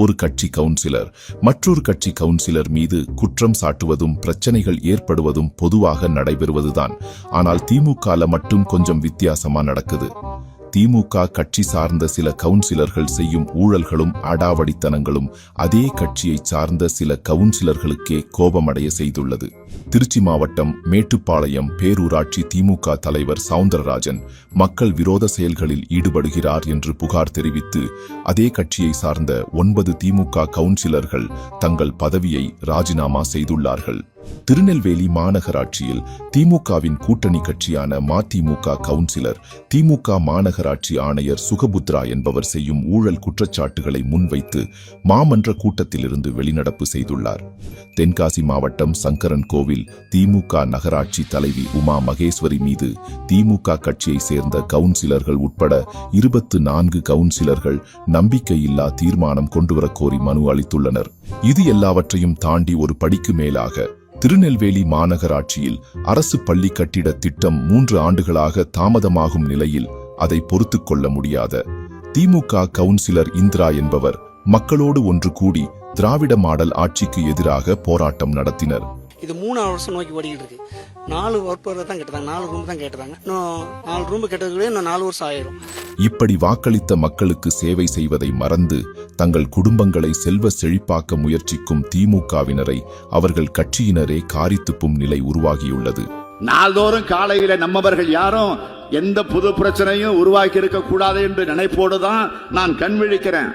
ஒரு கட்சி கவுன்சிலர் மற்றொரு கட்சி கவுன்சிலர் மீது குற்றம் சாட்டுவதும் பிரச்சனைகள் ஏற்படுவதும் பொதுவாக நடைபெறுவதுதான். ஆனால் திமுகல மட்டும் கொஞ்சம் வித்தியாசமா நடக்குது. திமுக கட்சி சார்ந்த சில கவுன்சிலர்கள் செய்யும் ஊழல்களும் அடாவடித்தனங்களும் அதே கட்சியை சார்ந்த சில கவுன்சிலர்களுக்கே கோபமடைய செய்துள்ளது. திருச்சி மாவட்டம் மேட்டுப்பாளையம் பேரூராட்சி திமுக தலைவர் சவுந்தரராஜன் மக்கள் விரோத செயல்களில் ஈடுபடுகிறார் என்று புகார் தெரிவித்து அதே கட்சியை சார்ந்த 9 திமுக கவுன்சிலர்கள் தங்கள் பதவியை ராஜினாமா செய்துள்ளார்கள். திருநெல்வேலி மாநகராட்சியில் திமுகவின் கூட்டணி கட்சியான மதிமுக கவுன்சிலர் திமுக மாநகராட்சி ஆணையர் சுகபுத்ரா என்பவர் செய்யும் ஊழல் குற்றச்சாட்டுகளை முன்வைத்து மாமன்ற கூட்டத்திலிருந்து வெளிநடப்பு செய்துள்ளார். தென்காசி மாவட்டம் சங்கரன் கோவில் திமுக நகராட்சி தலைவி உமா மகேஸ்வரி மீது திமுக கட்சியை சேர்ந்த கவுன்சிலர்கள் உட்பட 24 கவுன்சிலர்கள் நம்பிக்கையில்லா தீர்மானம் கொண்டுவரக் கோரி மனு அளித்துள்ளனர். இது எல்லாவற்றையும் தாண்டி ஒரு படிக்கு மேலாக திருநெல்வேலி மாநகராட்சியில் அரசு பள்ளி கட்டிட திட்டம் 3 ஆண்டுகளாக தாமதமாகும் நிலையில் அதை பொறுத்துக் கொள்ள முடியாத திமுக கவுன்சிலர் இந்திரா என்பவர் மக்களோடு ஒன்று கூடி திராவிட மாடல் ஆட்சிக்கு எதிராக போராட்டம் நடத்தினர். இது 3 வருஷம் நோக்கி ஓடிக்கிட்டு இருக்கு. 4 வகுப்பு தான் கேட்டாங்க, 4 ரூம் தான் கேட்டாங்க. இன்னும் 4 ரூம் கேட்டதுக்குள்ளே இன்னும் 4 வருஷம் ஆயிரும். இப்படி வாக்களித்த மக்களுக்கு சேவை செய்வதை மறந்து தங்கள் குடும்பங்களை செல்வ செழிப்பாக்க முயற்சிக்கும் திமுகவினரை அவர்கள் கட்சியினரே காரித்துப்பும் நிலை உருவாகியுள்ளது. நாள்தோறும் காலையில நம்மவர்கள் யாரும் எந்த புது பிரச்சனையும் உருவாக்கி இருக்க கூடாது என்று நினைப்போடுதான் நான் கண் விழிக்கிறேன்.